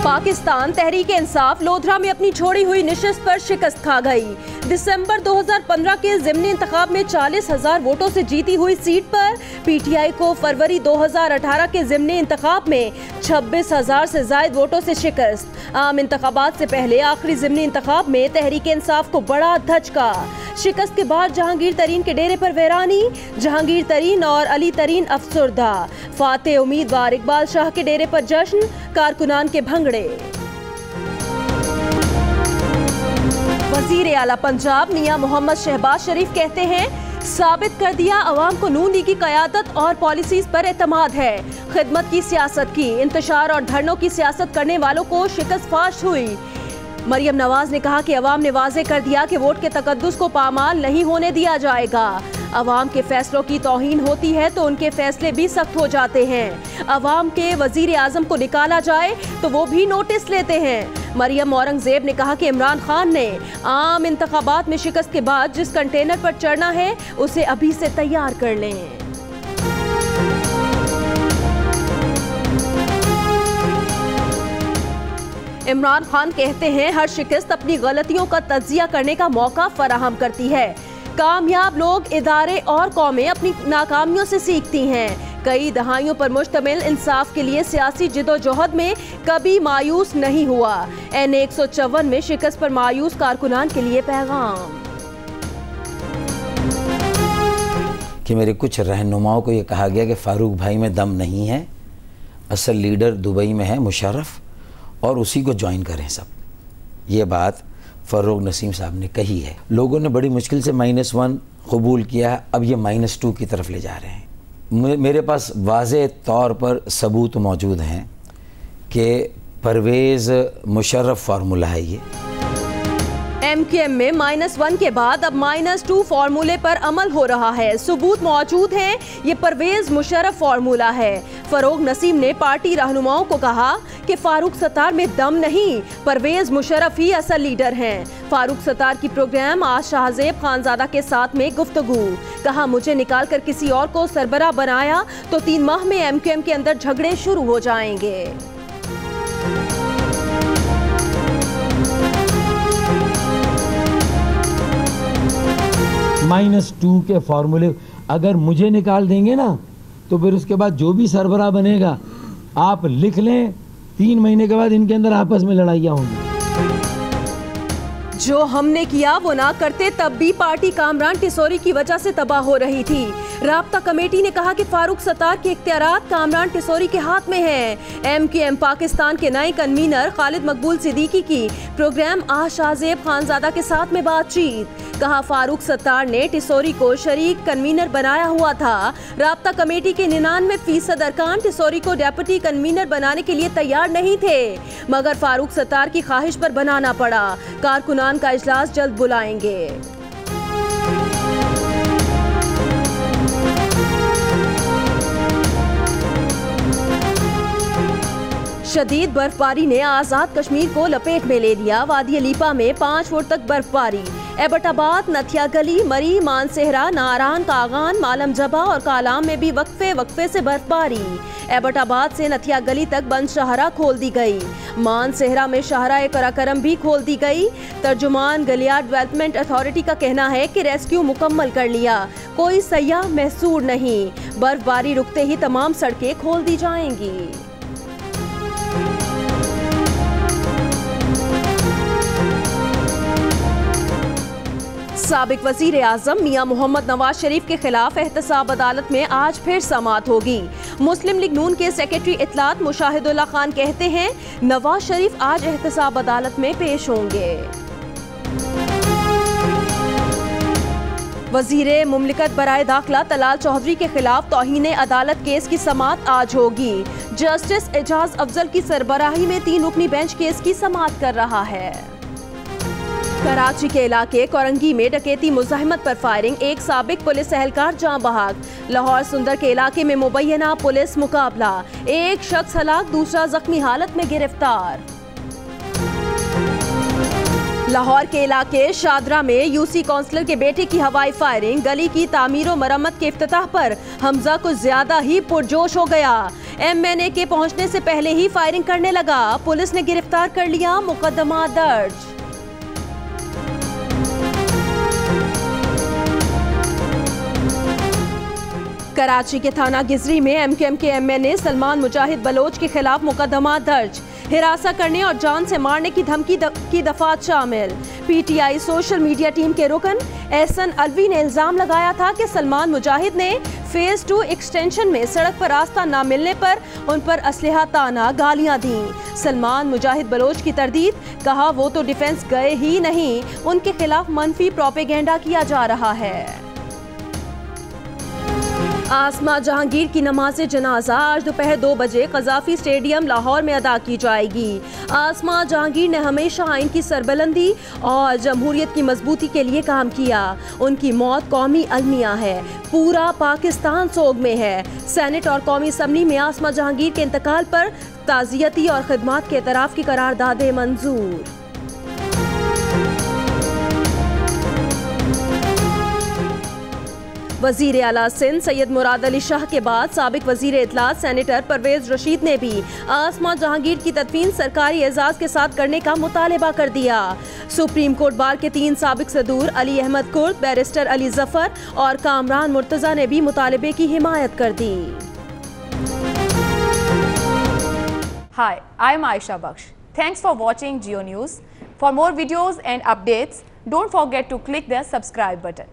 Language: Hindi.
पाकिस्तान तहरीक इंसाफ लोधरा में अपनी छोड़ी हुई नशिस्त पर शिकस्त खा गई। दिसंबर 2015 के ज़िमनी इंतखाब में 40,000 वोटों से जीती हुई सीट पर पीटीआई को फरवरी 2018 के ज़िमनी इंतखाब में 26,000 से ज्यादा वोटों से शिकस्त। आम इंतखाबात से पहले आखिरी ज़िमनी इंतखाब में तहरीक इंसाफ को बड़ा धचका। शिकस्त के बाद जहांगीर तरीन के डेरे पर वैरानी, जहांगीर तरीन और अली तरीन अफसुर्दा। फाते उम्मीदवार इकबाल शाह के डेरे पर जश्न, कारकुनान के भंगड़े। वजीर आला पंजाब मियां मोहम्मद शहबाज शरीफ कहते हैं, साबित कर दिया अवाम को नून लीग की क़यादत और पॉलिसीज पर एतमाद है। खिदमत की सियासत की, इंतशार और धरनों की सियासत करने वालों को शिकस्त फाश हुई। मरियम नवाज ने कहा कि अवाम ने वाज़े कर दिया कि वोट के तकद्दुस को पामाल नहीं होने दिया जाएगा। अवाम के फैसलों की तौहीन होती है तो उनके फैसले भी सख्त हो जाते हैं। अवाम के वजीर आजम को निकाला जाए तो वो भी नोटिस लेते हैं। मरियम औरंगजेब ने कहा कि इमरान खान ने आम इंतखाबात में शिकस्त के बाद जिस कंटेनर पर चढ़ना है उसे अभी से तैयार कर लें। इमरान खान कहते हैं, हर शिकस्त अपनी गलतियों का तज्जिया करने का मौका फराहम करती है। कामयाब लोग, इदारे और कौमें अपनी नाकामियों से सीखती हैं। कई दहाइयों पर मुश्तमिल इंसाफ के लिए सियासी जिदोजहद में कभी मायूस नहीं हुआ। NA 154 में शिकस्त पर मायूस कारकुनान के लिए पैगाम। कि मेरे कुछ रहनुमाओं को ये कहा गया कि फारूक भाई में दम नहीं है, असल लीडर दुबई में है मुशर्रफ, और उसी को ज्वाइन करें सब। ये बात फ़र्रुख नसीम साहब ने कही है। लोगों ने बड़ी मुश्किल से -1 कबूल किया है, अब ये -2 की तरफ ले जा रहे हैं। मेरे पास वाज़े तौर पर सबूत मौजूद हैं कि परवेज़ मुशर्रफ फार्मूला है ये। MKM में -1 के बाद अब -2 फार्मूले पर अमल हो रहा है। सबूत मौजूद हैं, ये परवेज मुशर्रफ फार्मूला है। फरोग नसीम ने पार्टी रहनुमाओं को कहा कि फारूक सत्तार में दम नहीं, परवेज मुशर्रफ ही असल लीडर हैं। फारूक सत्तार की प्रोग्राम आज शाहजेब खानजादा के साथ में गुफ्तगू। कहा, मुझे निकाल कर किसी और को सरबराह बनाया तो 3 माह में MKM के अंदर झगड़े शुरू हो जाएंगे। -2 के फॉर्मूले अगर मुझे निकाल देंगे ना तो फिर उसके बाद जो भी सरबराह बनेगा आप लिख लें, 3 महीने के बाद इनके अंदर आपस में लड़ाइयाँ होंगी। जो हमने किया वो ना करते तब भी पार्टी कामरान टिसोरी की वजह से तबाह हो रही थी। राब्ता कमेटी ने कहा कि फारूक सत्तार के इख्तियारात कामरान टिसोरी के हाथ में हैं। MKM पाकिस्तान के नए कन्वीनर खालिद मकबूल सिद्दीकी की प्रोग्राम आज शाहजेब खानजादा के साथ में बातचीत। कहा, फारूक सत्तार ने टिसोरी को शरीक कन्वीनर बनाया हुआ था। राब्ता कमेटी के 99% अरकान टिसोरी को डेप्यूटी कन्वीनर बनाने के लिए तैयार नहीं थे, मगर फारूक सत्तार की ख्वाहिश पर बनाना पड़ा। कारकुनान का इजलास जल्द बुलाएंगे। शदीद बर्फबारी ने आज़ाद कश्मीर को लपेट में ले लिया। वादी अलीपा में 5 फुट तक बर्फबारी। एबटाबाद, नथिया गली, मरी, मानसेहरा, नारान, कागान, मालम जबा और कालाम में भी वक्फे से बर्फबारी। एबटाबाद से नथिया गली तक बंद शाहरा खोल दी गई। मानसेहरा में शाहरा कराकरम भी खोल दी गई। तर्जुमान गलियार डेवलपमेंट अथॉरिटी का कहना है कि रेस्क्यू मुकम्मल कर लिया, कोई सयाह महसूर नहीं। बर्फबारी रुकते ही तमाम सड़कें खोल दी जाएंगी। साबिक वजीर आजम मियां मोहम्मद नवाज शरीफ के खिलाफ एहतसाब अदालत में आज फिर समाअत होगी। मुस्लिम लीग नून के सेक्रेटरी इत्तलात मुशाहिदुल्लाह खान कहते हैं, नवाज शरीफ आज एहतसाब अदालत में पेश होंगे। वजीर मुमलिकत बराए दाखिला तलाल चौधरी के खिलाफ तौहीन अदालत केस की समाअत आज होगी। जस्टिस एजाज अफजल की सरबराही में 3 रुकनी बेंच केस की समाअत कर रहा है। कराची के इलाके कोरंगी में डकैती मुज़ाहिमत पर फायरिंग, एक साबिक पुलिस एहलकार जाँ बहक। लाहौर सुंदर के इलाके में मुबैना पुलिस मुकाबला, एक शख्स हलाक, दूसरा जख्मी हालत में गिरफ्तार। लाहौर के इलाके शादरा में UC काउंसलर के बेटे की हवाई फायरिंग, गली की तामीर और मरम्मत के इफ्तिताह पर हमजा कुछ ज्यादा ही पुरजोश हो गया। एमएनए के पहुंचने से पहले ही फायरिंग करने लगा। पुलिस ने गिरफ्तार कर लिया, मुकदमा दर्ज। कराची के थाना गिजरी में एमकेएम के एमएनए सलमान मुजाहिद बलोच के खिलाफ मुकदमा दर्ज। हिरासा करने और जान से मारने की धमकी की दफात शामिल। पीटीआई सोशल मीडिया टीम के रुकन एहसन अलवी ने इल्जाम लगाया था कि सलमान मुजाहिद ने फेज 2 एक्सटेंशन में सड़क पर रास्ता न मिलने पर उन पर असलहा ताना गालियां दी। सलमान मुजाहिद बलोच की तरदीद, कहा वो तो डिफेंस गए ही नहीं, उनके खिलाफ मनफी प्रोपेगेंडा किया जा रहा है। आसमा जहांगीर की नमाज जनाजा आज दोपहर 2 बजे कज़ाफी स्टेडियम लाहौर में अदा की जाएगी। आसमा जहांगीर ने हमेशा आइन की सरबलंदी और जमहूरियत की मजबूती के लिए काम किया। उनकी मौत कौमी अलमिया है, पूरा पाकिस्तान सोग में है। सेनेट और कौमी असम्बली में आसमा जहांगीर के इंतकाल पर ताज़ियती और खिदमात के एतराफ़ की करारदादें मंजूर। वज़ीर आला सिंध सैयद मुराद अली शाह के बाद साबिक वज़ीर इत्तलात सेनेटर परवेज रशीद ने भी आसमा जहांगीर की तदफीन सरकारी एजाज के साथ करने का मुतालबा कर दिया। सुप्रीम कोर्ट बार के 3 साबिक सदूर अली अहमद कुर्द, बैरिस्टर अली जफर और कामरान मुर्तज़ा ने भी मुतालबे की हिमायत कर दी। Hi, I am Aisha Baksh. Thanks for watching Geo News. For more videos and updates, don't forget to click the subscribe button.